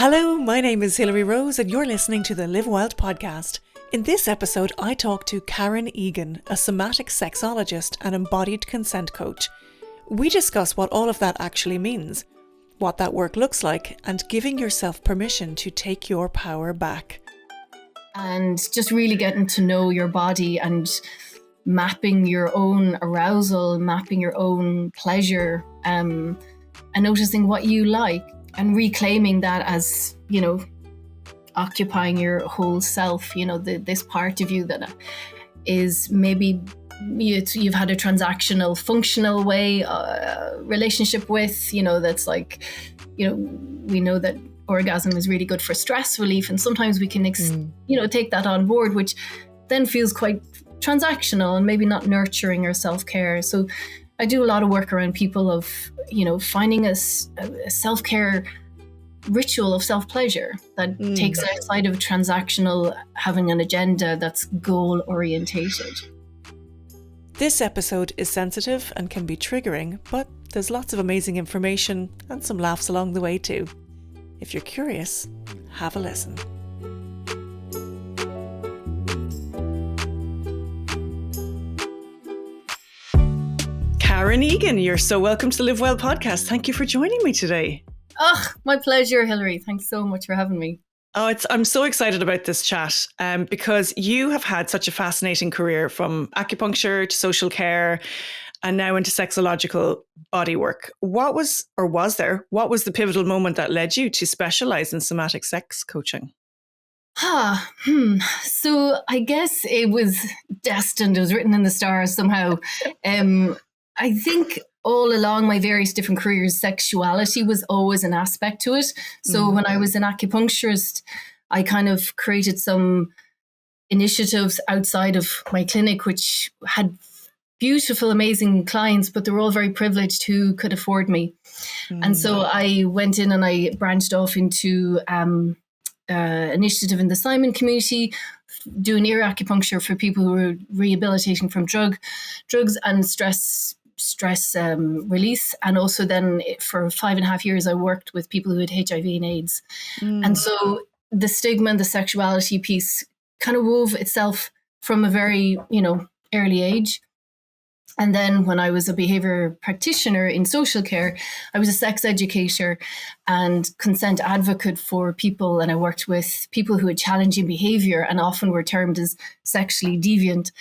Hello, my name is Hilary Rose and you're listening to the Live Wild podcast. In this episode, I talk to Karen Egan, a somatic sexologist and embodied consent coach. We discuss what all of that actually means, what that work looks like, and giving yourself permission to take your power back. And just really getting to know your body and mapping your own arousal, mapping your own pleasure, and noticing what you like and reclaiming that as, occupying your whole self, this part of you that is maybe you've had a transactional, functional way relationship with, that's like, we know that orgasm is really good for stress relief. And sometimes we can, take that on board, which then feels quite transactional and maybe not nurturing or self-care. So I do a lot of work around people of, finding a self-care ritual of self-pleasure that takes outside of transactional, having an agenda that's goal-orientated. This episode is sensitive and can be triggering, but there's lots of amazing information and some laughs along the way too. If you're curious, have a listen. Karen Egan, you're so welcome to the Live Well podcast. Thank you for joining me today. Oh, my pleasure, Hilary. Thanks so much for having me. I'm so excited about this chat because you have had such a fascinating career, from acupuncture to social care and now into sexological body work. What was the pivotal moment that led you to specialize in somatic sex coaching? So I guess it was destined. It was written in the stars somehow. I think all along my various different careers, sexuality was always an aspect to it. So when I was an acupuncturist, I kind of created some initiatives outside of my clinic, which had beautiful, amazing clients, but they were all very privileged who could afford me. And so I went in and I branched off into initiative in the Simon community, doing ear acupuncture for people who were rehabilitating from drugs and stress release. And also then for 5.5 years, I worked with people who had HIV and AIDS. And so the stigma and the sexuality piece kind of wove itself from a very, early age. And then when I was a behavior practitioner in social care, I was a sex educator and consent advocate for people. And I worked with people who had challenging behavior and often were termed as sexually deviant.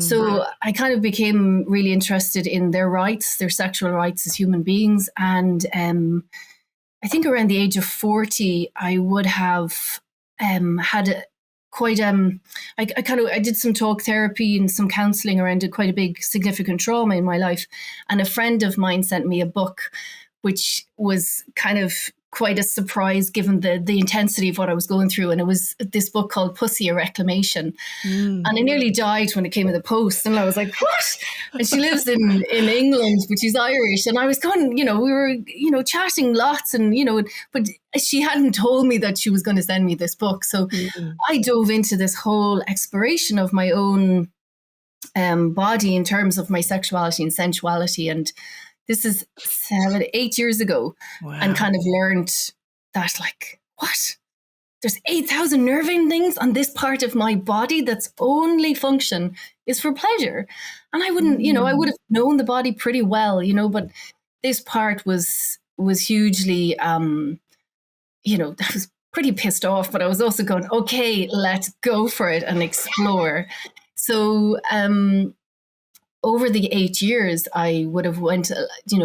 So I kind of became really interested in their rights, their sexual rights as human beings. And I think around the age of 40, I would have had I did some talk therapy and some counseling around quite a big significant trauma in my life. And a friend of mine sent me a book, which was kind of quite a surprise given the intensity of what I was going through. And it was this book called Pussy, a Reclamation. And I nearly died when it came in the post. And I was like, what? And she lives in England, but she's Irish. And I was going, we were, chatting lots and, but she hadn't told me that she was going to send me this book. So I dove into this whole exploration of my own body in terms of my sexuality and sensuality. And this is 8 years ago. Wow. And kind of learned that, like, what? There's 8,000 nerve endings on this part of my body that's only function is for pleasure. And I wouldn't, I would have known the body pretty well, but this part was hugely, I was pretty pissed off, but I was also going, okay, let's go for it and explore. So, over the 8 years, I would have went,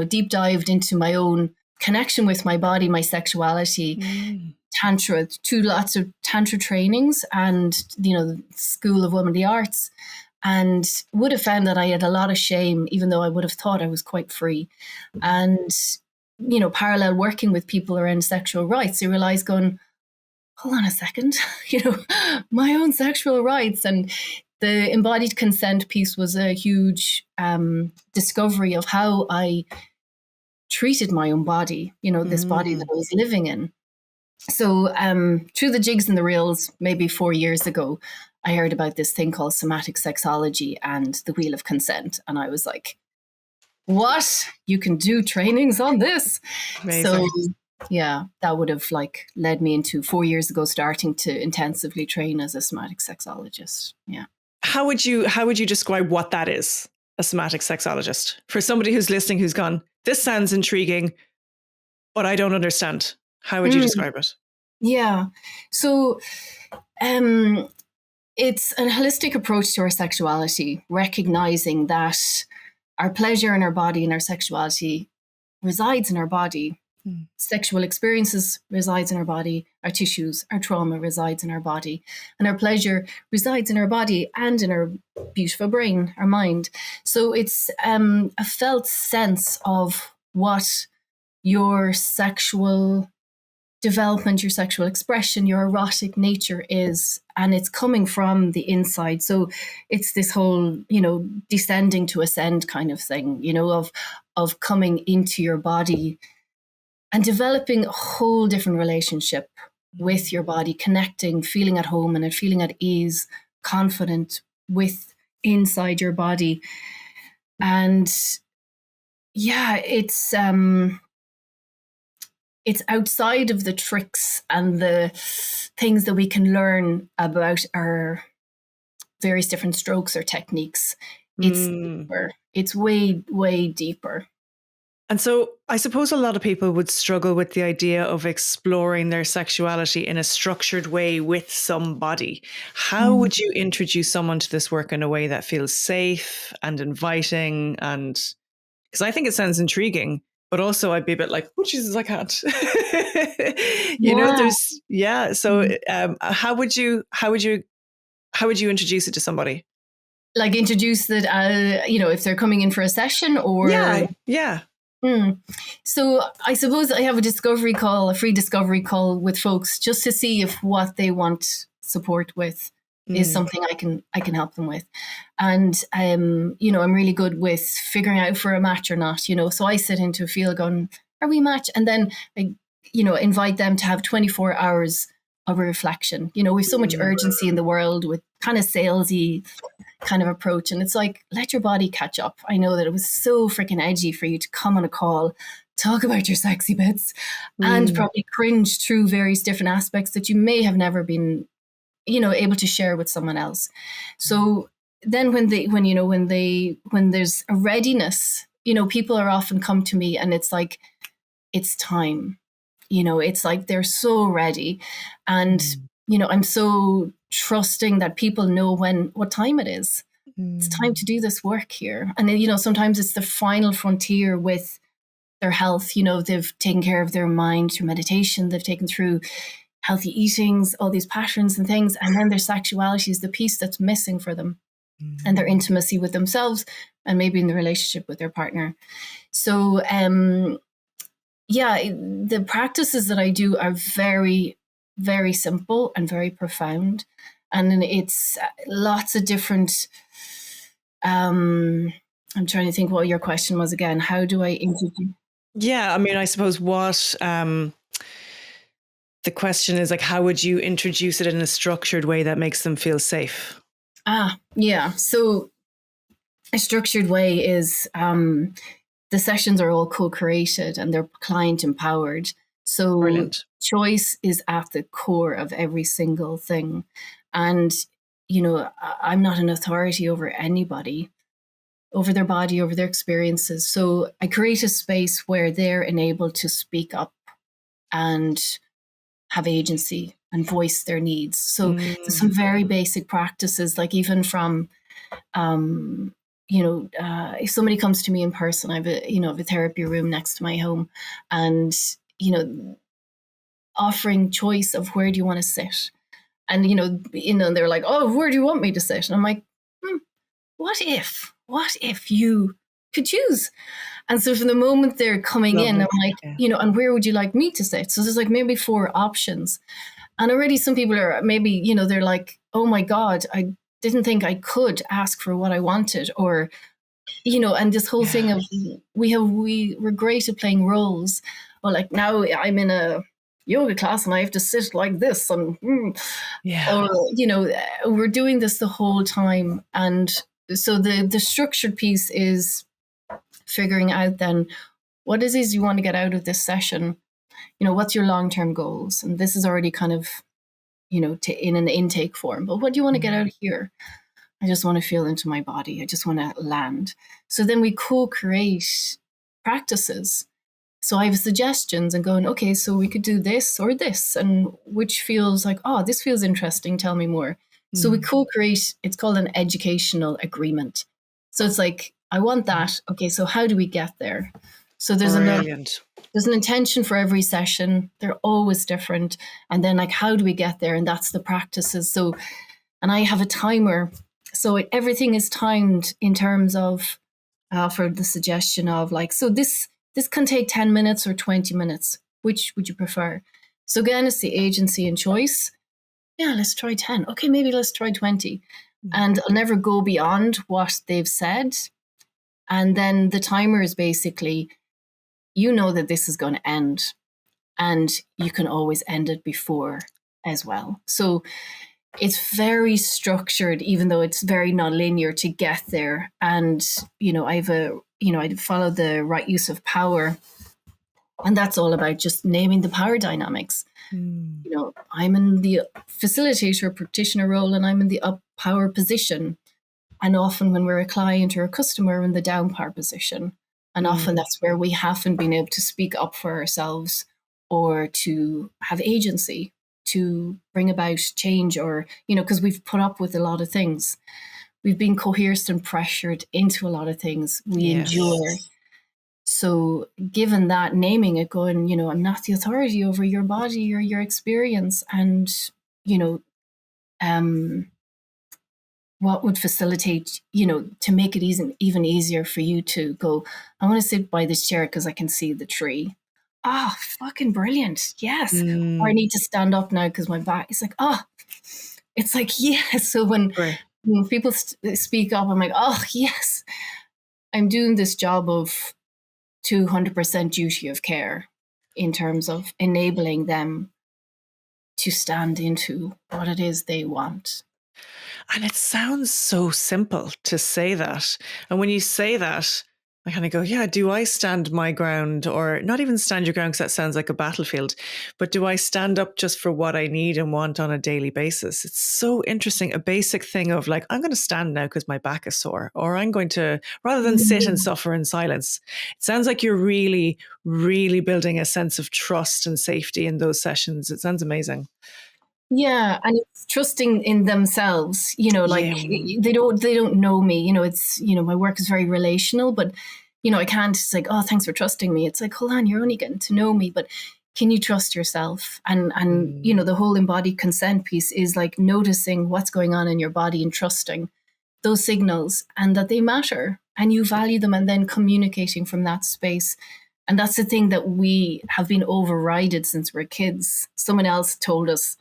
deep dived into my own connection with my body, my sexuality, Tantra, lots of Tantra trainings and, the School of Womanly Arts, and would have found that I had a lot of shame, even though I would have thought I was quite free. And, parallel working with people around sexual rights, I realized going, hold on a second, my own sexual rights. And the embodied consent piece was a huge discovery of how I treated my own body, this body that I was living in. So through the jigs and the reels, maybe 4 years ago, I heard about this thing called Somatic Sexology and the Wheel of Consent. And I was like, what? You can do trainings on this? Amazing. So that would have like led me into 4 years ago starting to intensively train as a somatic sexologist. Yeah. How would you describe what that is, a somatic sexologist, for somebody who's listening who's gone, this sounds intriguing, but I don't understand? How would you describe it? Yeah. So it's a holistic approach to our sexuality, recognizing that our pleasure in our body and our sexuality resides in our body. Sexual experiences resides in our body, our tissues, our trauma resides in our body, and our pleasure resides in our body and in our beautiful brain, our mind. So it's a felt sense of what your sexual development, your sexual expression, your erotic nature is, and it's coming from the inside. So it's this whole, descending to ascend kind of thing, of coming into your body and developing a whole different relationship with your body, connecting, feeling at home in it, feeling at ease, confident with inside your body. And yeah, it's outside of the tricks and the things that we can learn about our various different strokes or techniques. It's deeper. It's way, way deeper. And so I suppose a lot of people would struggle with the idea of exploring their sexuality in a structured way with somebody. How would you introduce someone to this work in a way that feels safe and inviting? And because I think it sounds intriguing, but also I'd be a bit like, oh, Jesus, I can't. So how would you introduce it to somebody? Like introduce that, if they're coming in for a session or... Yeah. So I suppose I have a free discovery call with folks just to see if what they want support with is something I can help them with. And, I'm really good with figuring out if we're a match or not, so I sit into a field going, are we a match? And then I, invite them to have 24 hours of a reflection. We've so much urgency in the world with kind of salesy kind of approach. And it's like, let your body catch up. I know that it was so freaking edgy for you to come on a call, talk about your sexy bits and probably cringe through various different aspects that you may have never been, able to share with someone else. So then when there's a readiness, people are often come to me and it's like, it's time, it's like they're so ready. And, I'm so trusting that people know what time it is. It's time to do this work here. And then, sometimes it's the final frontier with their health. They've taken care of their mind through meditation. They've taken through healthy eatings, all these patterns and things. And then their sexuality is the piece that's missing for them and their intimacy with themselves and maybe in the relationship with their partner. So, the practices that I do are very, very simple and very profound. And it's lots of different, I'm trying to think what your question was again. How do I introduce? Yeah, I mean, I suppose what the question is like, how would you introduce it in a structured way that makes them feel safe? Yeah. So a structured way is the sessions are all co-created and they're client empowered. So Brilliant. Choice is at the core of every single thing. And, I'm not an authority over anybody, over their body, over their experiences. So I create a space where they're enabled to speak up and have agency and voice their needs. So there's some very basic practices, like even from, if somebody comes to me in person, I have a therapy room next to my home, and, offering choice of where do you want to sit? And, they're like, oh, where do you want me to sit? And I'm like, what if you could choose? And so from the moment they're coming in, I'm like, and where would you like me to sit? So there's like maybe 4 options. And already some people are maybe, they're like, oh my God, I didn't think I could ask for what I wanted. Or, and this whole thing of we're great at playing roles. Well, like now I'm in a yoga class and I have to sit like this and or we're doing this the whole time. And so the structured piece is figuring out then what it is you want to get out of this session, what's your long-term goals? And this is already kind of, in an intake form, but what do you want to get out of here? I just want to feel into my body. I just want to land. So then we co-create practices. So I have suggestions and going, okay, so we could do this or this, and which feels like, oh, this feels interesting. Tell me more. So we co-create, it's called an educational agreement. So it's like, I want that. Okay, so how do we get there? So there's an intention for every session. They're always different. And then like, how do we get there? And that's the practices. So, and I have a timer. So everything is timed in terms of, for the suggestion of like, so this can take 10 minutes or 20 minutes. Which would you prefer? So again, it's the agency and choice. Yeah, let's try 10. Okay, maybe let's try 20. And I'll never go beyond what they've said. And then the timer is basically, that this is going to end, and you can always end it before as well. So it's very structured, even though it's very nonlinear to get there. And, I follow the right use of power. And that's all about just naming the power dynamics. I'm in the facilitator practitioner role, and I'm in the up power position. And often when we're a client or a customer, we're in the down power position. And often that's where we haven't been able to speak up for ourselves or to have agency to bring about change, or, because we've put up with a lot of things. We've been coerced and pressured into a lot of things. We endure. So given that, naming it, going, I'm not the authority over your body or your experience. And, what would facilitate, to make it even easier for you to go, I want to sit by this chair because I can see the tree. Fucking brilliant. Yes. Or I need to stand up now because my back is like, it's like, yes. So when people speak up, I'm like, oh, yes, I'm doing this job of 200% duty of care in terms of enabling them to stand into what it is they want. And it sounds so simple to say that. And when you say that, I kind of go, yeah, do I stand my ground, or not even stand your ground because that sounds like a battlefield, but do I stand up just for what I need and want on a daily basis? It's so interesting. A basic thing of like, I'm going to stand now because my back is sore, or I'm going to, rather than sit and suffer in silence. It sounds like you're really, really building a sense of trust and safety in those sessions. It sounds amazing. Yeah, and it's trusting in themselves, they don't know me, it's, my work is very relational, but, I can't just like, oh, thanks for trusting me. It's like, hold on, you're only getting to know me, but can you trust yourself? And the whole embodied consent piece is like noticing what's going on in your body and trusting those signals and that they matter and you value them, and then communicating from that space. And that's the thing that we have been overridden since we're kids. Someone else told us,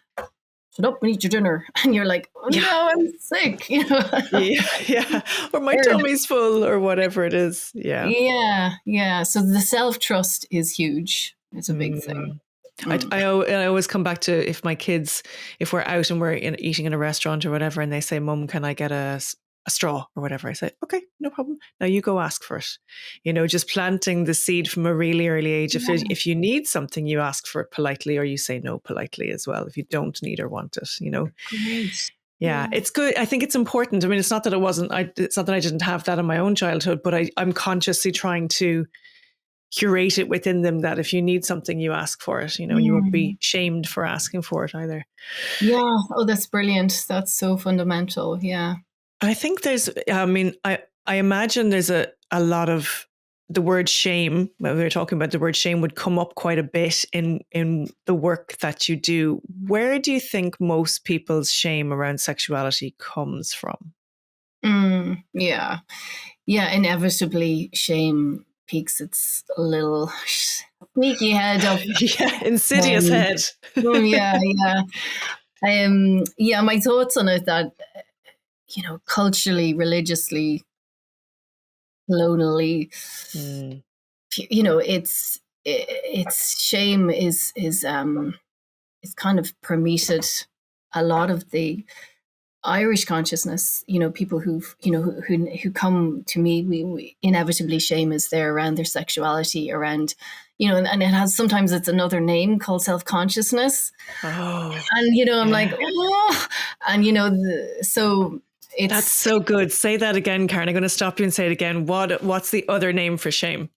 shut up and eat your dinner. And you're like, oh, no, I'm sick. Yeah. Or my tummy's full, or whatever it is. Yeah. So the self-trust is huge. It's a big thing. I always come back to if we're out and we're eating in a restaurant or whatever, and they say, Mum, can I get a straw or whatever? I say, okay, no problem. Now you go ask for it. Just planting the seed from a really early age. If you need something, you ask for it politely, or you say no politely as well if you don't need or want it. Great. Yeah, it's good. I think it's important. I mean, it's not that it's not that I didn't have that in my own childhood, but I'm consciously trying to curate it within them that if you need something, you ask for it, and you won't be shamed for asking for it either. Yeah. Oh, that's brilliant. That's so fundamental. Yeah. I think I imagine there's a lot of the word shame, when we were talking about the word shame, would come up quite a bit in the work that you do. Where do you think most people's shame around sexuality comes from? Yeah. Inevitably, shame peeks its little sneaky head up. Insidious head. My thoughts on it that, culturally, religiously, colonially, it's shame is kind of permeated a lot of the Irish consciousness, people who come to me, we inevitably shame is there around their sexuality, around, and it has, sometimes it's another name called self-consciousness. Oh, And, I'm like, yeah. oh, and, so it's. That's so good. Say that again, Karen. I'm going to stop you and say it again. What's the other name for shame?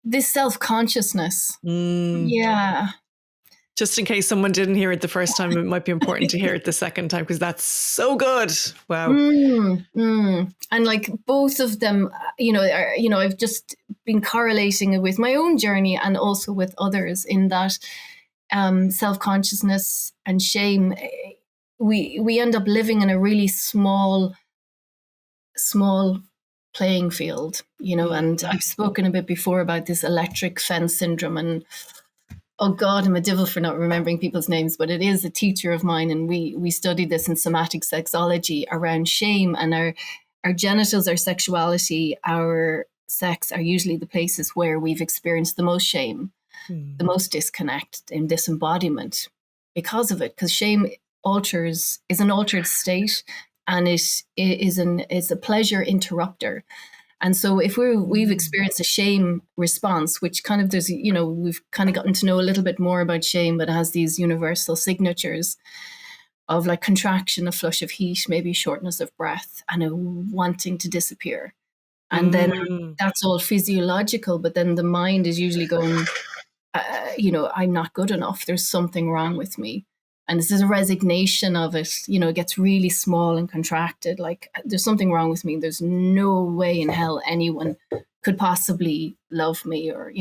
This self-consciousness. Mm. Yeah. Just in case someone didn't hear it the first time, it might be important to hear it the second time, because that's so good. Wow. And like both of them, I've just been correlating it with my own journey and also with others, in that self-consciousness and shame, we end up living in a really small playing field, and I've spoken a bit before about this electric fence syndrome, and oh God, I'm a devil for not remembering people's names, but it is a teacher of mine, and we studied this in somatic sexology around shame, and our genitals, our sexuality, our sex are usually the places where we've experienced the most shame, the most disconnect and disembodiment because of it, because shame is an altered state, and it is a pleasure interrupter. And so if we've experienced a shame response, which kind of we've kind of gotten to know a little bit more about shame, but it has these universal signatures of like contraction, a flush of heat, maybe shortness of breath, and a wanting to disappear. And then that's all physiological, but then the mind is usually going, I'm not good enough. There's something wrong with me. And this is a resignation of it. It gets really small and contracted. Like, there's something wrong with me. There's no way in hell anyone could possibly love me, or.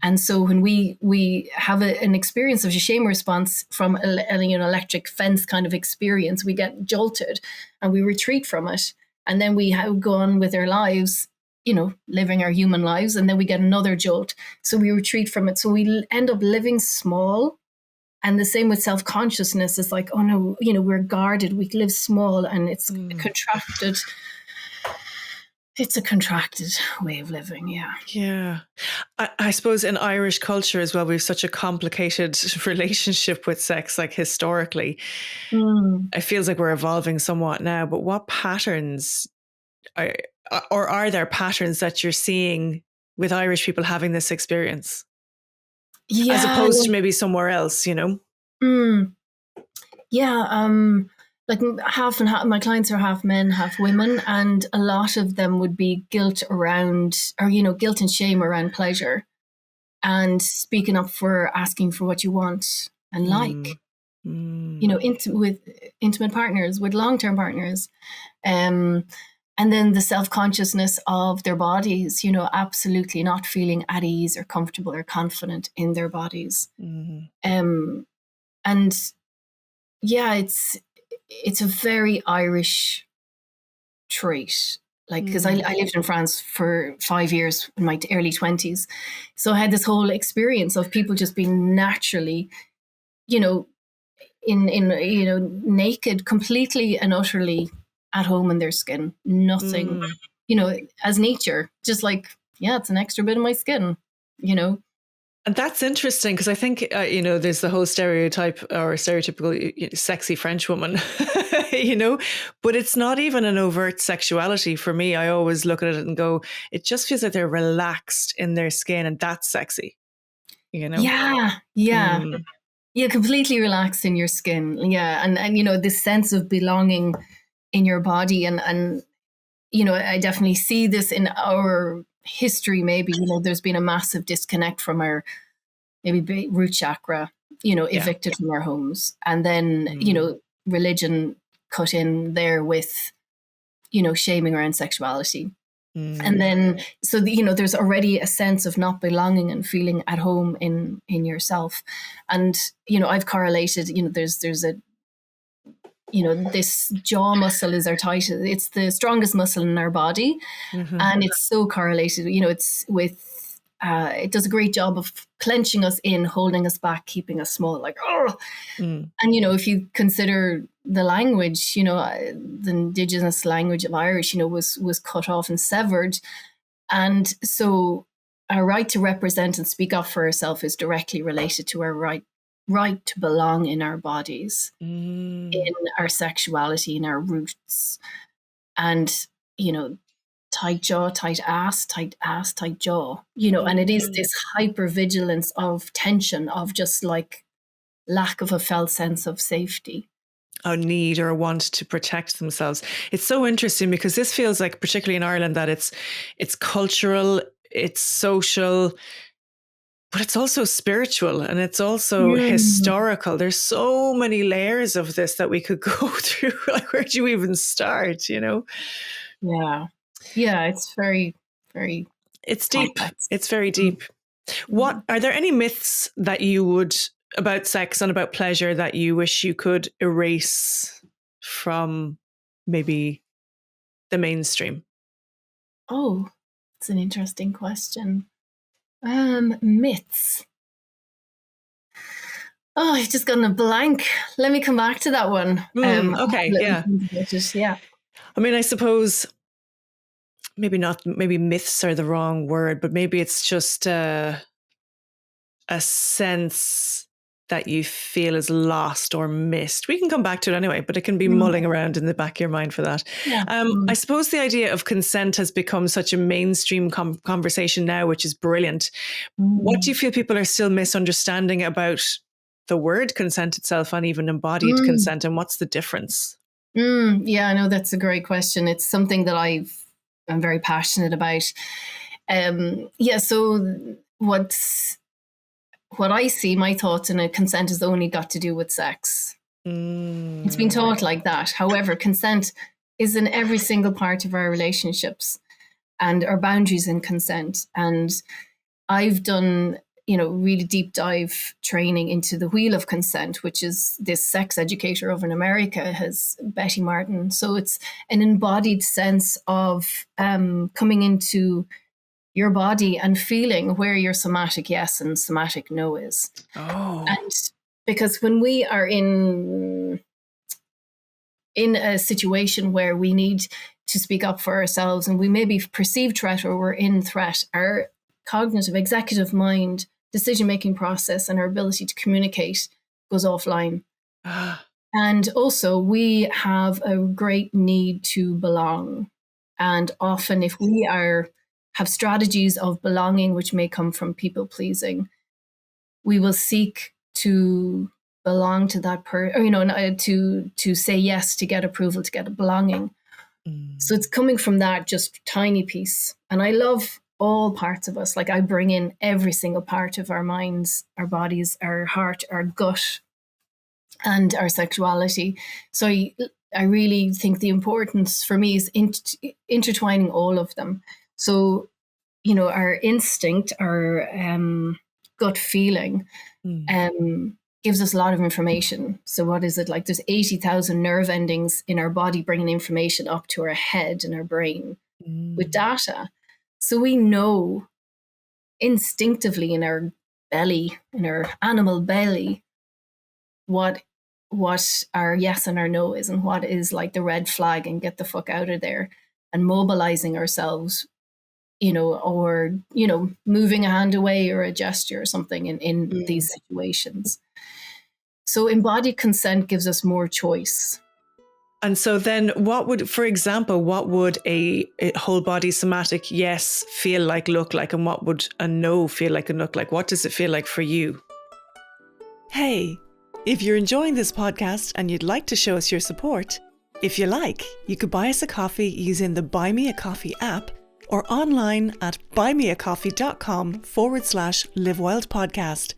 And so when we have an experience of a shame response from an electric fence kind of experience, we get jolted and we retreat from it. And then we go on with our lives, living our human lives. And then we get another jolt. So we retreat from it. So we end up living small. And the same with self-consciousness. It's like, oh no, we're guarded, we live small, and it's contracted. It's a contracted way of living, yeah. Yeah. I suppose in Irish culture as well, we have such a complicated relationship with sex, like historically. It feels like we're evolving somewhat now, but what patterns are there patterns that you're seeing with Irish people having this experience? Yeah. As opposed to maybe somewhere else, Yeah. Like half and half, my clients are half men, half women. And a lot of them would be guilt around, or, guilt and shame around pleasure, and speaking up for asking for what you want and like, with intimate partners, with long-term partners. And then the self-consciousness of their bodies, absolutely not feeling at ease or comfortable or confident in their bodies. And yeah, it's a very Irish trait. Like, because I lived in France for 5 years in my early 20s. So I had this whole experience of people just being naturally, naked, completely and utterly at home in their skin, nothing, as nature, just like, yeah, it's an extra bit of my skin, And that's interesting, because I think, there's the whole stereotype or stereotypical sexy French woman, but it's not even an overt sexuality for me. I always look at it and go, it just feels like they're relaxed in their skin, and that's sexy, Yeah. Yeah, completely relaxed in your skin. Yeah. And this sense of belonging in your body. And I definitely see this in our history. Maybe, there's been a massive disconnect from our maybe root chakra, evicted from our homes. And then, religion cut in there with, shaming around sexuality. And then, so, there's already a sense of not belonging and feeling at home in yourself. And, I've correlated, there's a, this jaw muscle is our tight, it's the strongest muscle in our body. And it's so correlated, it's with, it does a great job of clenching us in, holding us back, keeping us small, like, oh. And, if you consider the language, the indigenous language of Irish, was cut off and severed. And so our right to represent and speak up for ourselves is directly related to our right right to belong in our bodies, in our sexuality, in our roots. And, tight jaw, tight ass, tight jaw, and it is this hypervigilance of tension, of just like lack of a felt sense of safety. A need or a want to protect themselves. It's so interesting because this feels like, particularly in Ireland, that it's cultural, it's social, but it's also spiritual and it's also historical. There's so many layers of this that we could go through. Like, where do you even start, Yeah. Yeah, it's very, very It's complex. deep. It's very deep. What are there any myths that you would about sex and about pleasure that you wish you could erase from maybe the mainstream? Oh, it's an interesting question. Myths. Oh, I've just gotten a blank. Let me come back to that one. Okay, yeah. Yeah. I mean, I suppose maybe myths are the wrong word, but maybe it's just a sense that you feel is lost or missed. We can come back to it anyway, but it can be mulling around in the back of your mind for that. Yeah. I suppose the idea of consent has become such a mainstream conversation now, which is brilliant. What do you feel people are still misunderstanding about the word consent itself and even embodied consent, and what's the difference? Yeah, I know that's a great question. It's something that I'm very passionate about. So what I see, my thoughts in a consent has only got to do with sex. It's been taught like that. However, consent is in every single part of our relationships and our boundaries in consent. And I've done, really deep dive training into the wheel of consent, which is this sex educator over in America, Betty Martin. So it's an embodied sense of coming into your body and feeling where your somatic yes and somatic no is. And because when we are in a situation where we need to speak up for ourselves and we maybe perceive threat or we're in threat, our cognitive executive mind decision-making process and our ability to communicate goes offline. And also we have a great need to belong. And often if we have strategies of belonging, which may come from people pleasing, we will seek to belong to that person, to say yes, to get approval, to get a belonging. So it's coming from that just tiny piece. And I love all parts of us. Like, I bring in every single part of our minds, our bodies, our heart, our gut, and our sexuality. So I really think the importance for me is intertwining all of them. So, our instinct, our gut feeling gives us a lot of information. So what is it like? There's 80,000 nerve endings in our body bringing information up to our head and our brain with data. So we know instinctively in our belly, in our animal belly, what our yes and our no is, and what is like the red flag and get the fuck out of there, and mobilizing ourselves, or, moving a hand away or a gesture or something in these situations. So embodied consent gives us more choice. And so then for example, what would a whole body somatic yes feel like, look like, and what would a no feel like and look like? What does it feel like for you? Hey, if you're enjoying this podcast and you'd like to show us your support, if you like, you could buy us a coffee using the Buy Me a Coffee app or online at buymeacoffee.com/livewildpodcast,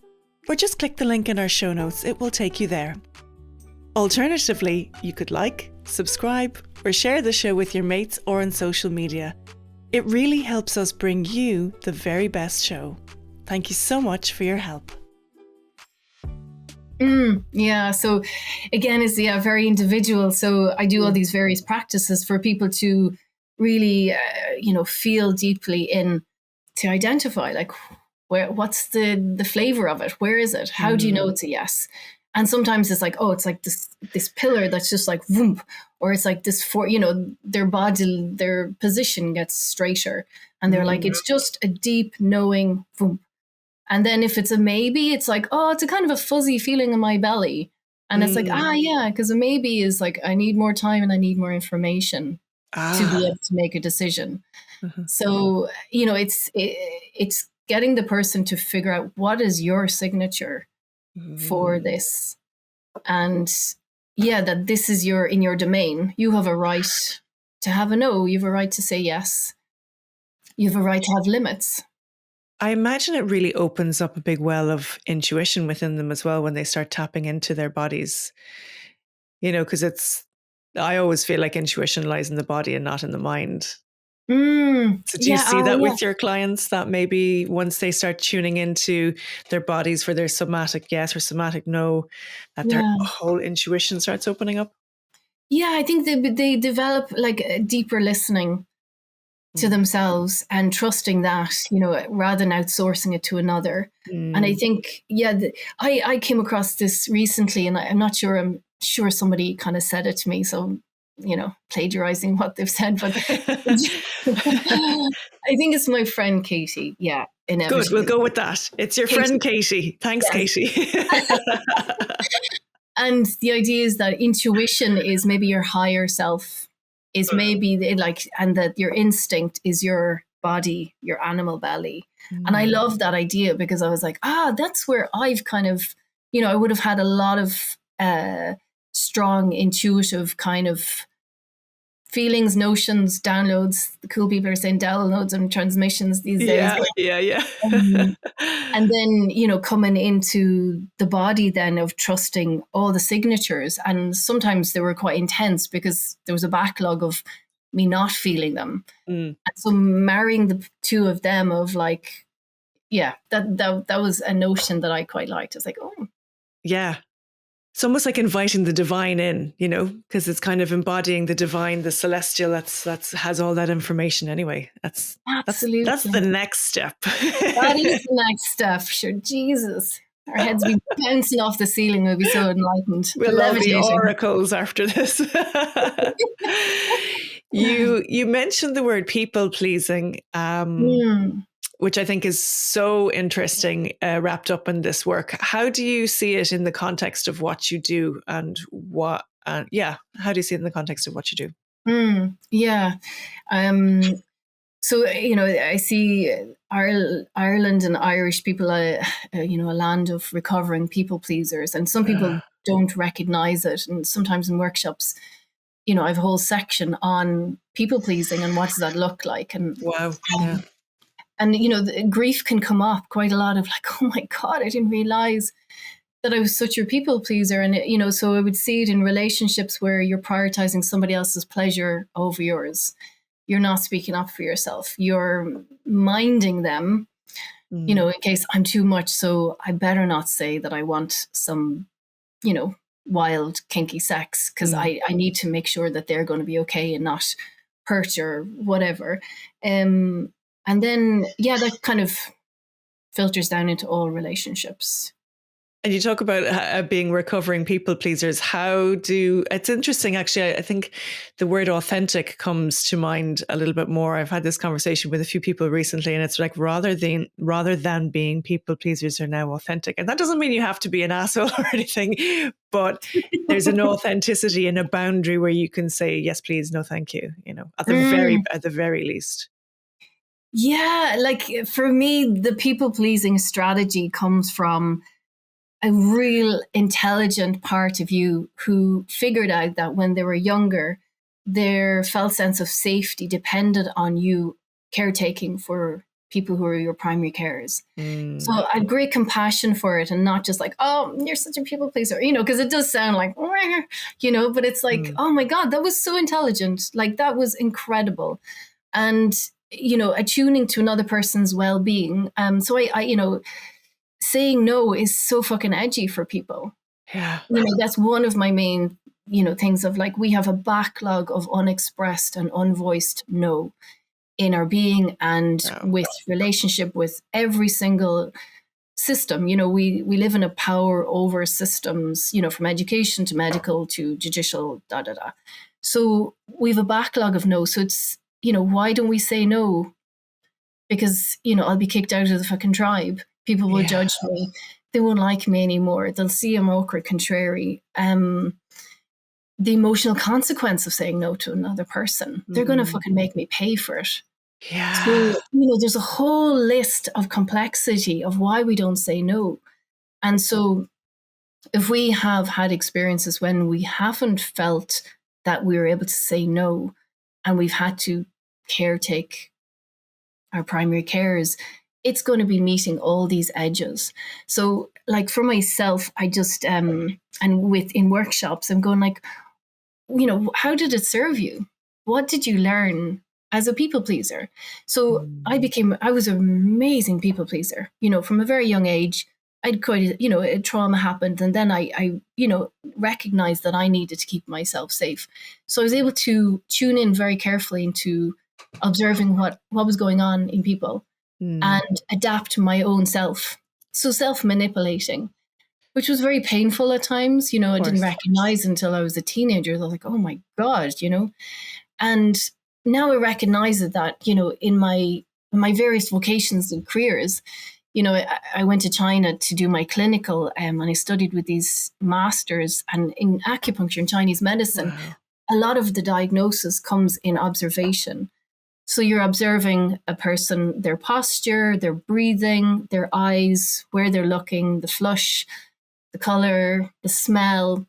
or just click the link in our show notes. It will take you there. Alternatively, you could like, subscribe, or share the show with your mates or on social media. It really helps us bring you the very best show. Thank you so much for your help. Yeah. So again, it's very individual. So I do all these various practices for people to really, feel deeply in, to identify like what's the flavor of it? Where is it? How do you know it's a yes? And sometimes it's like, oh, it's like this pillar that's just like voomp, or it's like this their body, their position gets straighter, and they're like, it's just a deep knowing voomp. And then if it's a maybe, it's like, oh, it's a kind of a fuzzy feeling in my belly. And it's like, yeah, because a maybe is like, I need more time and I need more information to be able to make a decision. So, it's getting the person to figure out what is your signature for this. And that this is in your domain. You have a right to have a no. You have a right to say yes. You have a right to have limits. I imagine it really opens up a big well of intuition within them as well when they start tapping into their bodies, because I always feel like intuition lies in the body and not in the mind. So do you see that with your clients, that maybe once they start tuning into their bodies for their somatic yes or somatic no, that their whole intuition starts opening up? Yeah, I think they develop like a deeper listening to themselves and trusting that, rather than outsourcing it to another. And I think, I came across this recently, and I'm not sure, I'm sure somebody kind of said it to me. So, plagiarizing what they've said, but I think it's my friend Katie. Yeah. Good. We'll go with that. It's your friend Katie. Thanks, Katie. And the idea is that intuition is maybe your higher self, is maybe and that your instinct is your body, your animal belly. And I love that idea because I was like, that's where I've kind of, I would have had a lot of strong intuitive kind of feelings, notions, downloads. The cool people are saying downloads and transmissions these days. Yeah. And then, coming into the body then of trusting all the signatures. And sometimes they were quite intense because there was a backlog of me not feeling them. And so marrying the two of them of like, that was a notion that I quite liked. I was like, oh. Yeah. It's almost like inviting the divine in, because it's kind of embodying the divine, the celestial. That's has all that information anyway. Absolutely. That's the next step. That is the next step. Sure, Jesus, our heads be bouncing off the ceiling. We'll be so enlightened. We'll all be oracles after this. You mentioned the word people pleasing. Which I think is so interesting, wrapped up in this work. How do you see it in the context of what you do, and how do you see it in the context of what you do? So, I see Ireland and Irish people, a land of recovering people pleasers, and some people don't recognize it. And sometimes in workshops, I have a whole section on people pleasing and what does that look like. And wow. And, the grief can come up quite a lot of like, oh my God, I didn't realize that I was such a people pleaser. And, so I would see it in relationships where you're prioritizing somebody else's pleasure over yours. You're not speaking up for yourself. You're minding them, in case I'm too much. So I better not say that I want some, wild, kinky sex, because I need to make sure that they're going to be okay and not hurt or whatever. And then, that kind of filters down into all relationships. And you talk about being recovering people pleasers. It's interesting, actually. I think the word authentic comes to mind a little bit more. I've had this conversation with a few people recently, and it's like rather than being people pleasers are now authentic. And that doesn't mean you have to be an asshole or anything, but there's an authenticity and a boundary where you can say, yes, please, no, thank you, at the very least. Yeah, like for me, the people-pleasing strategy comes from a real intelligent part of you who figured out that when they were younger, their felt sense of safety depended on you caretaking for people who are your primary carers. So I had great compassion for it, and not just like, oh, you're such a people pleaser, because it does sound like, but it's like, oh my God, that was so intelligent. Like that was incredible. And attuning to another person's well-being. So I saying no is so fucking edgy for people. Yeah. That's one of my main, things of like, we have a backlog of unexpressed and unvoiced no in our being and with relationship with every single system. We live in a power over systems, from education to medical to judicial, So we have a backlog of no. So it's, why don't we say no? Because, I'll be kicked out of the fucking tribe. People will judge me. They won't like me anymore. They'll see I'm awkward, contrary. The emotional consequence of saying no to another person. They're going to fucking make me pay for it. Yeah. So, there's a whole list of complexity of why we don't say no. And so if we have had experiences when we haven't felt that we were able to say no, and we've had to caretake our primary carers, it's going to be meeting all these edges. So like for myself, I just, and in workshops, I'm going like, how did it serve you? What did you learn as a people pleaser? So I was an amazing people pleaser, from a very young age. I'd quite, a trauma happened. And then I recognized that I needed to keep myself safe. So I was able to tune in very carefully into observing what was going on in people and adapt my own self. So self-manipulating, which was very painful at times. I didn't recognize until I was a teenager. I was like, oh my God, and now I recognize that, in my various vocations and careers, I went to China to do my clinical and I studied with these masters and in acupuncture and Chinese medicine. Wow. A lot of the diagnosis comes in observation. So you're observing a person, their posture, their breathing, their eyes, where they're looking, the flush, the color, the smell.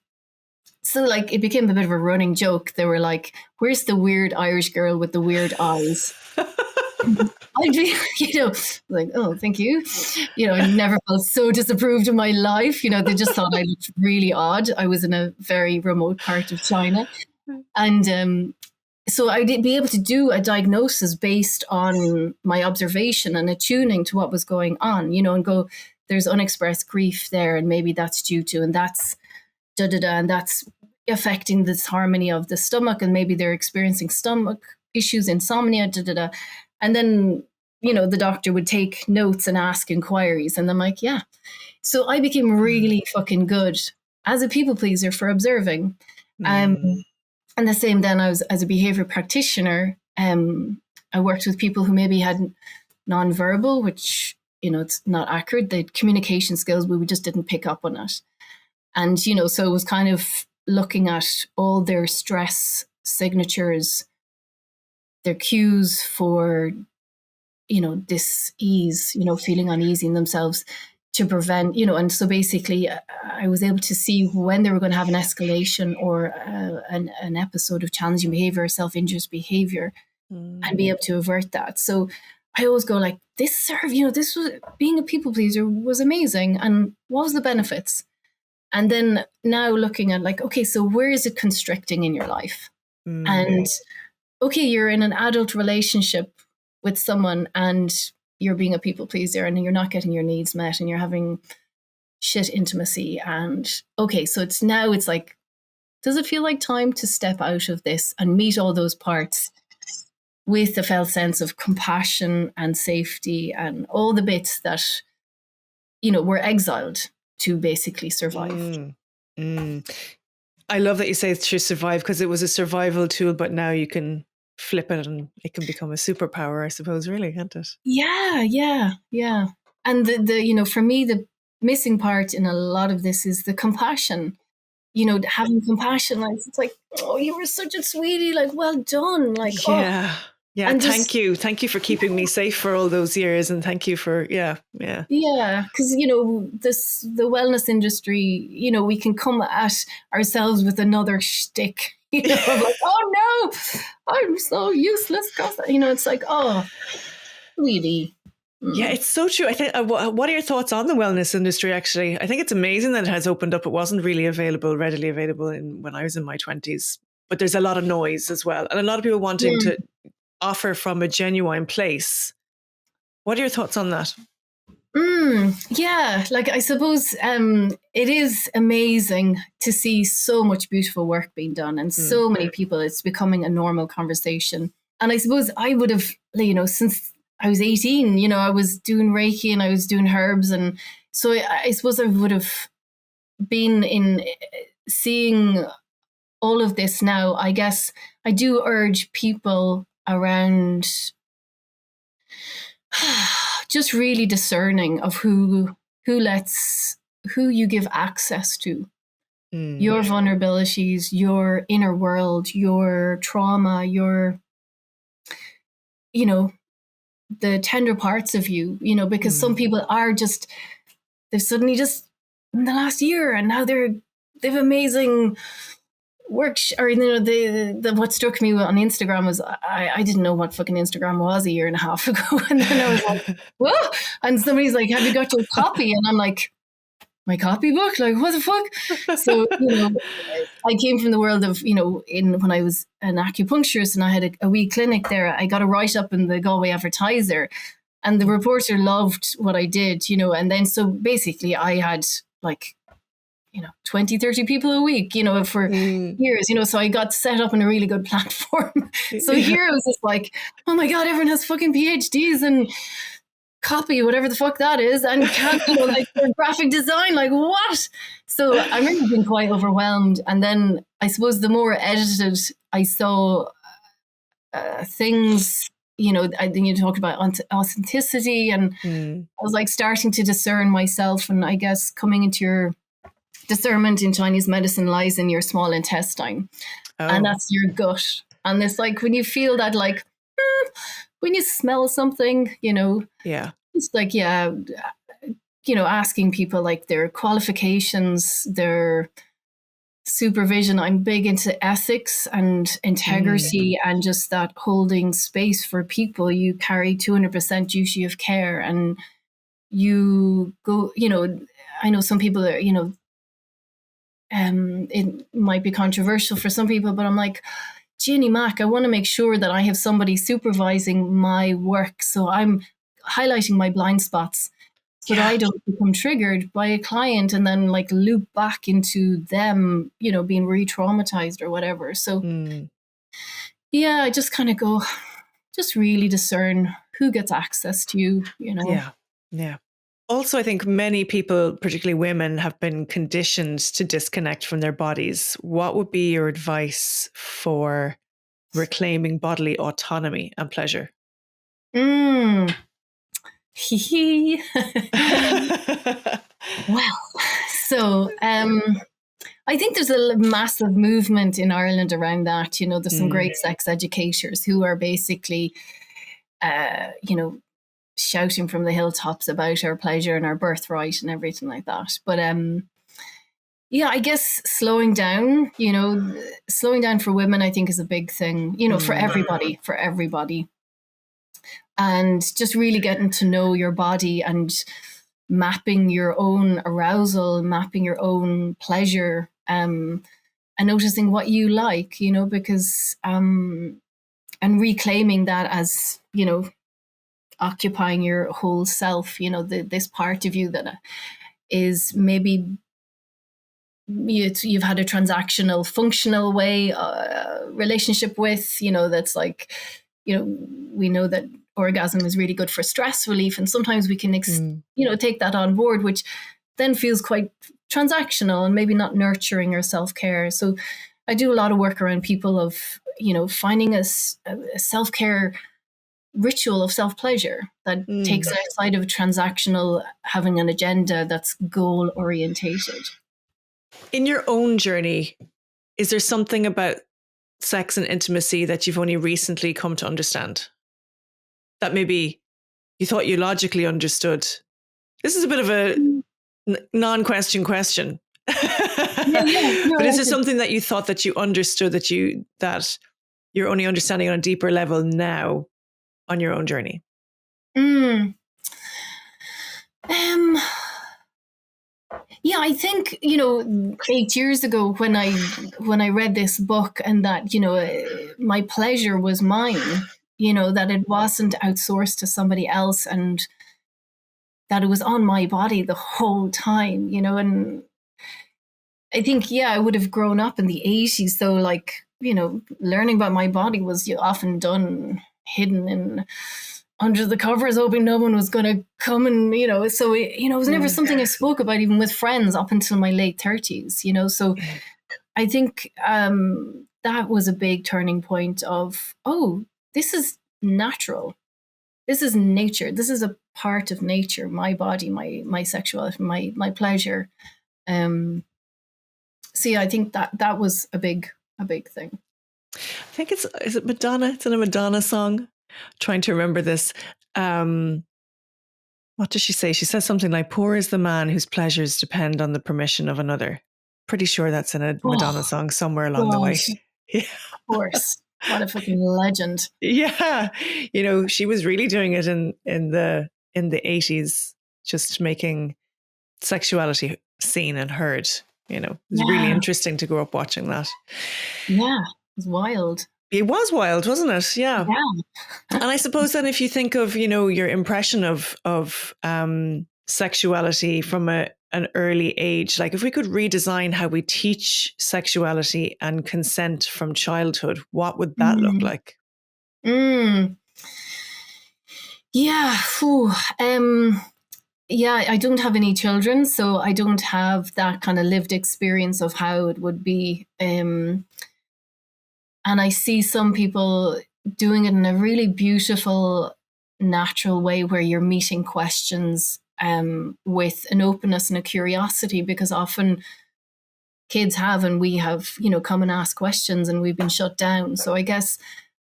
So like it became a bit of a running joke. They were like, where's the weird Irish girl with the weird eyes? I'd be, like, oh, thank you. I never felt so disapproved in my life. They just thought I looked really odd. I was in a very remote part of China. And so I did be able to do a diagnosis based on my observation and attuning to what was going on, and go, there's unexpressed grief there. And maybe that's due to, and that's and that's affecting this harmony of the stomach. And maybe they're experiencing stomach issues, insomnia, And then, the doctor would take notes and ask inquiries. And I'm like, yeah. So I became really fucking good as a people pleaser for observing. And the same then I was as a behavior practitioner. I worked with people who maybe had nonverbal, which, it's not accurate. They had communication skills, but we just didn't pick up on it. And, so it was kind of looking at all their stress signatures, their cues for, dis-ease, feeling uneasy in themselves to prevent, and so basically I was able to see when they were going to have an escalation or an episode of challenging behavior or self-injurious behavior and be able to avert that. So I always go like, this was being a people pleaser was amazing. And what was the benefits? And then now looking at like, okay, so where is it constricting in your life? And okay, you're in an adult relationship with someone and you're being a people pleaser and you're not getting your needs met and you're having shit intimacy. And okay, so it's like, does it feel like time to step out of this and meet all those parts with a felt sense of compassion and safety and all the bits that, were exiled to basically survive? I love that you say it's to survive because it was a survival tool, but now you can flip it and it can become a superpower, I suppose, really, can't it? Yeah. And the for me, the missing part in a lot of this is the compassion. Having compassion, like it's like, oh, you were such a sweetie, like well done, like yeah. Oh. Yeah, and thank you for keeping me safe for all those years, and thank you for because the wellness industry, we can come at ourselves with another shtick, like, oh no, I'm so useless, it's like, oh, sweetie. Yeah, it's so true. I think. What are your thoughts on the wellness industry? Actually, I think it's amazing that it has opened up. It wasn't really readily available when I was in my 20s. But there's a lot of noise as well, and a lot of people wanting to offer from a genuine place. What are your thoughts on that? Yeah, like I suppose it is amazing to see so much beautiful work being done and so many people. It's becoming a normal conversation. And I suppose I would have, since I was 18, I was doing Reiki and I was doing herbs. And so I suppose I would have been in seeing all of this now. I guess I do urge people around just really discerning of who you give access to. Your vulnerabilities, your inner world, your trauma, your, the tender parts of you, because some people are they've suddenly just in the last year, and now they've amazing work. Or what struck me on Instagram was I didn't know what fucking Instagram was a year and a half ago, and then I was like, whoa! And somebody's like, "Have you got your copy?" And I'm like, "My copybook? Like, what the fuck?" So I came from the world of when I was an acupuncturist and I had a wee clinic there. I got a write up in the Galway Advertiser, and the reporter loved what I did, and then so basically I had like 20, 30 people a week, for years, so I got set up in a really good platform. So here I was just like, oh my God, everyone has fucking PhDs and copy, whatever the fuck that is, and can't, like graphic design, like what? So I remember being quite overwhelmed. And then I suppose the more edited I saw things, I think you talked about authenticity, and I was like starting to discern myself. And I guess coming into your discernment in Chinese medicine lies in your small intestine, and that's your gut. And it's like when you feel that, like when you smell something, it's like asking people like their qualifications, their supervision. I'm big into ethics and integrity and just that holding space for people. You carry 200% duty of care, and you go, I know some people are, it might be controversial for some people, but I'm like, Jeannie Mac, I want to make sure that I have somebody supervising my work. So I'm highlighting my blind spots so that I don't become triggered by a client and then like loop back into them, being re-traumatized or whatever. So I just kind of go, just really discern who gets access to you, Yeah. Also, I think many people, particularly women, have been conditioned to disconnect from their bodies. What would be your advice for reclaiming bodily autonomy and pleasure? Well, so I think there's a massive movement in Ireland around that. There's some great sex educators who are basically, shouting from the hilltops about our pleasure and our birthright and everything like that. But I guess slowing down for women, I think, is a big thing, for everybody. And just really getting to know your body and mapping your own arousal, mapping your own pleasure, and noticing what you like, because, and reclaiming that as, occupying your whole self, this part of you that is maybe you've had a transactional, functional way relationship with, that's like, we know that orgasm is really good for stress relief, and sometimes we can, take that on board, which then feels quite transactional and maybe not nurturing or self-care. So I do a lot of work around people of, finding a self-care ritual of self-pleasure that takes outside of transactional, having an agenda that's goal orientated. In your own journey, is there something about sex and intimacy that you've only recently come to understand that maybe you thought you logically understood? This is a bit of a non-question question. But is it something that you thought that you understood that you're only understanding on a deeper level now on your own journey? I think, 8 years ago when I read this book, and that, my pleasure was mine, that it wasn't outsourced to somebody else, and that it was on my body the whole time, and I think, I would have grown up in the 80s. So like, learning about my body was often done hidden in under the covers, hoping no one was going to come and, so, it was never something I spoke about even with friends up until my late 30s, so I think that was a big turning point of, this is natural. This is nature. This is a part of nature, my body, my sexuality, my pleasure. So yeah, I think that was a big thing. I think is it Madonna? It's in a Madonna song. Trying to remember this. What does she say? She says something like, "Poor is the man whose pleasures depend on the permission of another." Pretty sure that's in a Madonna song somewhere along the way. Yeah. Of course. What a fucking legend. Yeah. You know, she was really doing it in the 80s, just making sexuality seen and heard. You know, it was really interesting to grow up watching that. Yeah, it was wild. It was wild, wasn't it? Yeah. And I suppose then if you think of, you know, your impression of sexuality from an early age, like if we could redesign how we teach sexuality and consent from childhood, what would that look like? Yeah. Yeah, I don't have any children, so I don't have that kind of lived experience of how it would be. And I see some people doing it in a really beautiful, natural way where you're meeting questions with an openness and a curiosity, because often kids have, and we have, you know, come and ask questions and we've been shut down. So I guess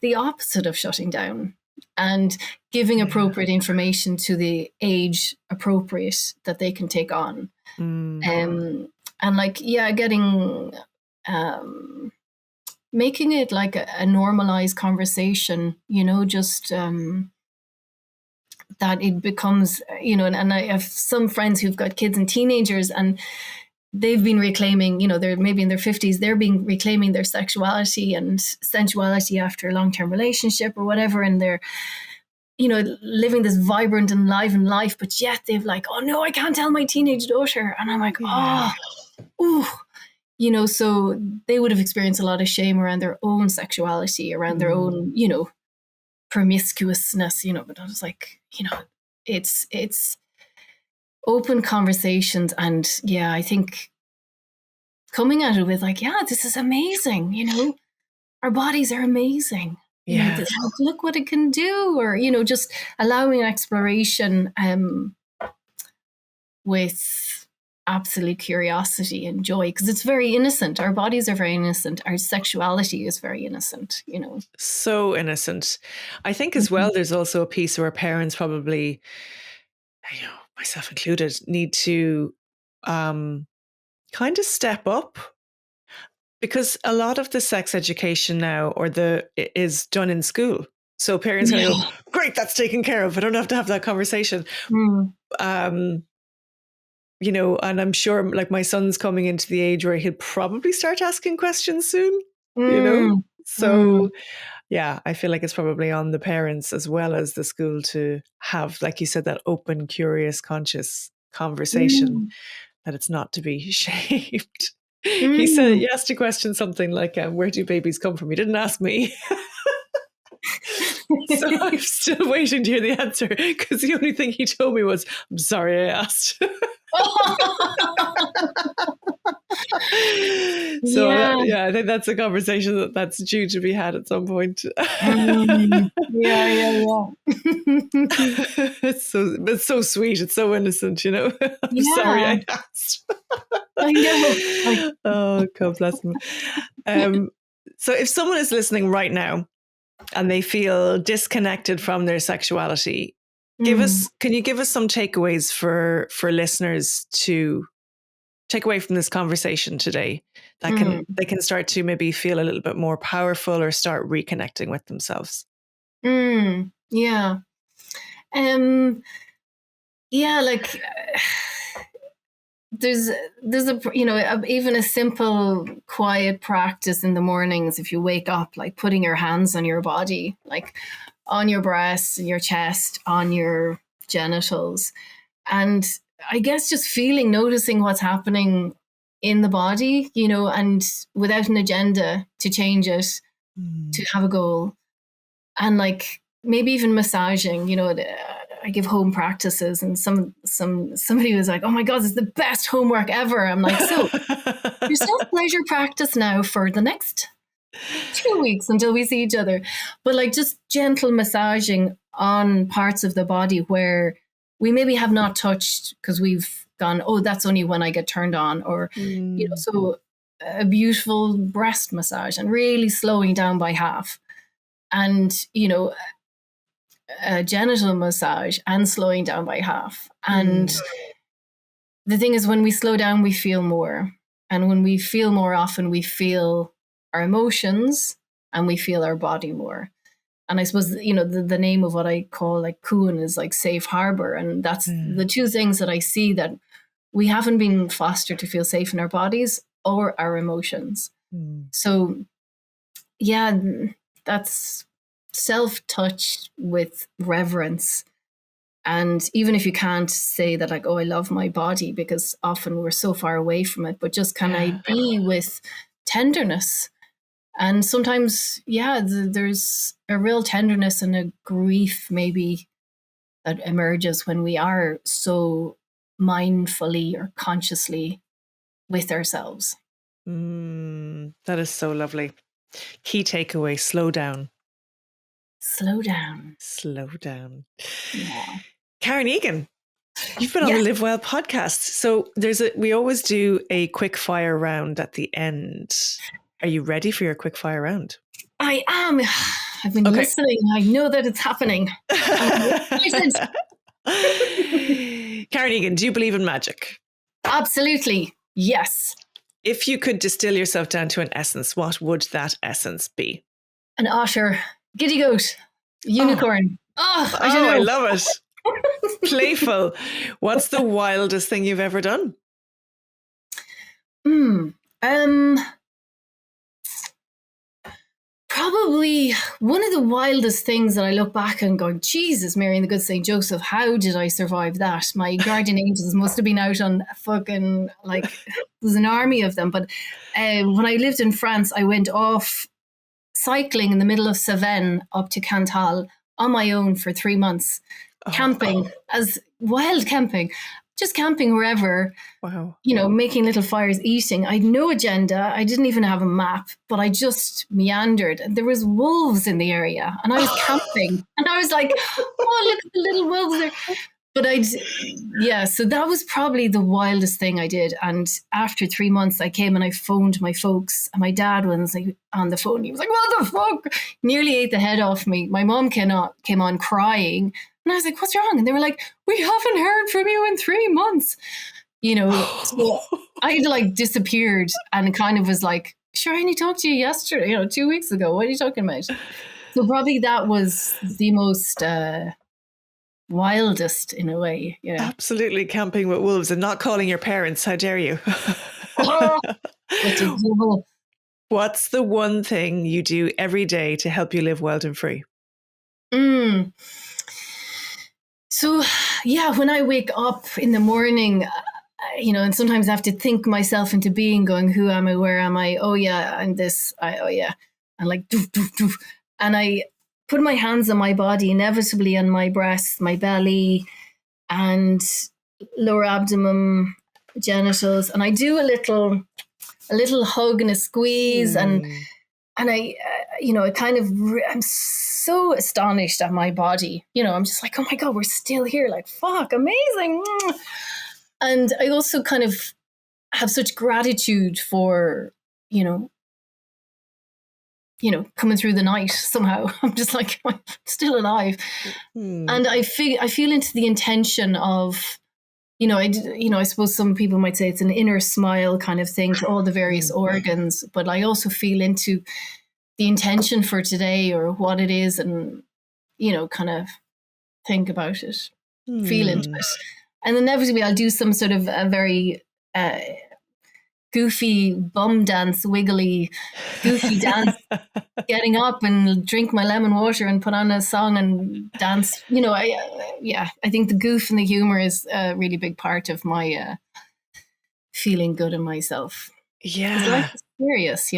the opposite of shutting down and giving appropriate information to the age appropriate that they can take on. And like, yeah, getting, making it like a normalized conversation, you know, just that it becomes, you know, and I have some friends who've got kids and teenagers, and they've been reclaiming, you know, they're maybe in their 50s, they're being reclaiming their sexuality and sensuality after a long-term relationship or whatever. And they're, you know, living this vibrant and enlivened life, but yet they've like, oh no, I can't tell my teenage daughter. And I'm like, you know, so they would have experienced a lot of shame around their own sexuality, around their own, you know, promiscuousness, you know, but I was like, you know, it's open conversations. And yeah, I think coming at it with like, yeah, this is amazing. You know, our bodies are amazing. Yeah. You know, look what it can do, or, you know, just allowing exploration with absolute curiosity and joy, because it's very innocent. Our bodies are very innocent. Our sexuality is very innocent, you know. So innocent. I think as well, there's also a piece where parents probably, you know, myself included, need to kind of step up, because a lot of the sex education now is done in school. So parents kind of go, great, that's taken care of. I don't have to have that conversation. You know, and I'm sure like my son's coming into the age where he'll probably start asking questions soon, you know? So yeah, I feel like it's probably on the parents as well as the school to have, like you said, that open, curious, conscious conversation, that it's not to be shamed. He asked a question, something like, where do babies come from? He didn't ask me. So I'm still waiting to hear the answer, because the only thing he told me was, I'm sorry I asked. So yeah, I think that's a conversation that's due to be had at some point. Yeah. It's so sweet. It's so innocent, you know. I'm sorry I asked. I know. Oh, God bless them. So if someone is listening right now and they feel disconnected from their sexuality, can you give us some takeaways for listeners to take away from this conversation today that they can start to maybe feel a little bit more powerful or start reconnecting with themselves? Yeah. Yeah, like there's a, you know, even a simple quiet practice in the mornings, if you wake up, like putting your hands on your body, like on your breasts, your chest, on your genitals, and I guess just noticing what's happening in the body, you know, and without an agenda to change it, to have a goal, and like maybe even massaging, you know. I give home practices, and somebody was like, oh my God, this is the best homework ever. I'm like, so your self-pleasure practice now for the next 2 weeks until we see each other. But like just gentle massaging on parts of the body where we maybe have not touched because we've gone, oh, that's only when I get turned on, or, so a beautiful breast massage and really slowing down by half. And, a genital massage and slowing down by half. And the thing is, when we slow down, we feel more. And when we feel more often, we feel our emotions and we feel our body more. And I suppose, the name of what I call like Kuan is like safe harbor. And that's the two things that I see, that we haven't been fostered to feel safe in our bodies or our emotions. So yeah, that's self-touch with reverence. And even if you can't say that like, oh, I love my body, because often we're so far away from it, but just can I be with tenderness? And sometimes, there's a real tenderness and a grief maybe that emerges when we are so mindfully or consciously with ourselves. That is so lovely. Key takeaway, slow down. Slow down. Slow down. Yeah. Karen Egan, you've been on the Live Well podcast. So we always do a quick fire round at the end. Are you ready for your quick fire round? I am. I've been listening. I know that it's happening. Karen Egan, do you believe in magic? Absolutely. Yes. If you could distill yourself down to an essence, what would that essence be? An otter, giddy goat, unicorn. I don't know. I love it. Playful. What's the wildest thing you've ever done? Probably one of the wildest things that I look back and go, Jesus, Mary and the Good St. Joseph, how did I survive that? My guardian angels must have been out on fucking, there's an army of them. But when I lived in France, I went off cycling in the middle of Cevennes up to Cantal on my own for 3 months, camping, as wild camping, just camping wherever. Wow. Making little fires, eating. I had no agenda. I didn't even have a map, but I just meandered. And there was wolves in the area, and I was camping, and I was like, oh, look at the little wolves there. But so that was probably the wildest thing I did. And after 3 months, I came and I phoned my folks, and my dad was like on the phone. He was like, what the fuck? Nearly ate the head off me. My mom came on crying. And I was like, what's wrong? And they were like, we haven't heard from you in 3 months. So I disappeared and kind of was like, sure, I only talked to you yesterday, 2 weeks ago. What are you talking about? So probably that was the most wildest in a way. Absolutely, camping with wolves and not calling your parents. How dare you? What's the one thing you do every day to help you live wild and free? So, when I wake up in the morning, and sometimes I have to think myself into being, going, who am I? Where am I? Oh, yeah, I'm this. And like, doof, doof, doof. And I put my hands on my body, inevitably on my breast, my belly, and lower abdomen, genitals. And I do a little hug and a squeeze. And I, I'm so astonished at my body. I'm just like, oh my God, we're still here. Like, fuck, amazing. And I also kind of have such gratitude for, coming through the night somehow. I'm just like, I'm still alive. And I feel into the intention of, I suppose some people might say it's an inner smile kind of thing to all the various organs, but I also feel into the intention for today or what it is, and, kind of think about it, feel into it. And inevitably I'll do some sort of a very goofy bum dance, wiggly, goofy dance, getting up and drink my lemon water and put on a song and dance. I think the goof and the humor is a really big part of my feeling good in myself. Yeah. Life is serious,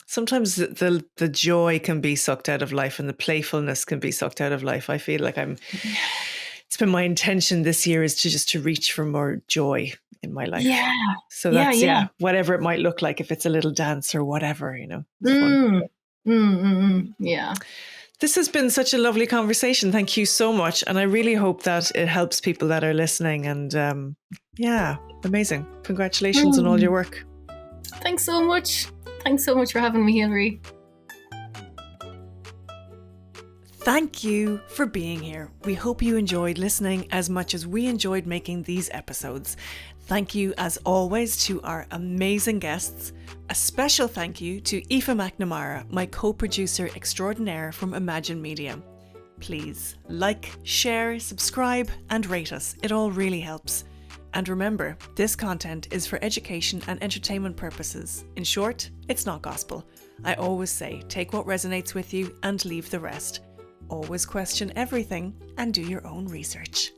Sometimes the joy can be sucked out of life and the playfulness can be sucked out of life. I feel like it's been my intention this year is to reach for more joy in my life. Yeah. So that's, whatever it might look like, if it's a little dance or whatever, it's fun. Yeah. This has been such a lovely conversation. Thank you so much. And I really hope that it helps people that are listening. And amazing. Congratulations on all your work. Thanks so much. Thanks so much for having me, Hilary. Thank you for being here. We hope you enjoyed listening as much as we enjoyed making these episodes. Thank you, as always, to our amazing guests. A special thank you to Aoife McNamara, my co-producer extraordinaire from Imagine Media. Please like, share, subscribe, and rate us. It all really helps. And remember, this content is for education and entertainment purposes. In short, it's not gospel. I always say, take what resonates with you and leave the rest. Always question everything and do your own research.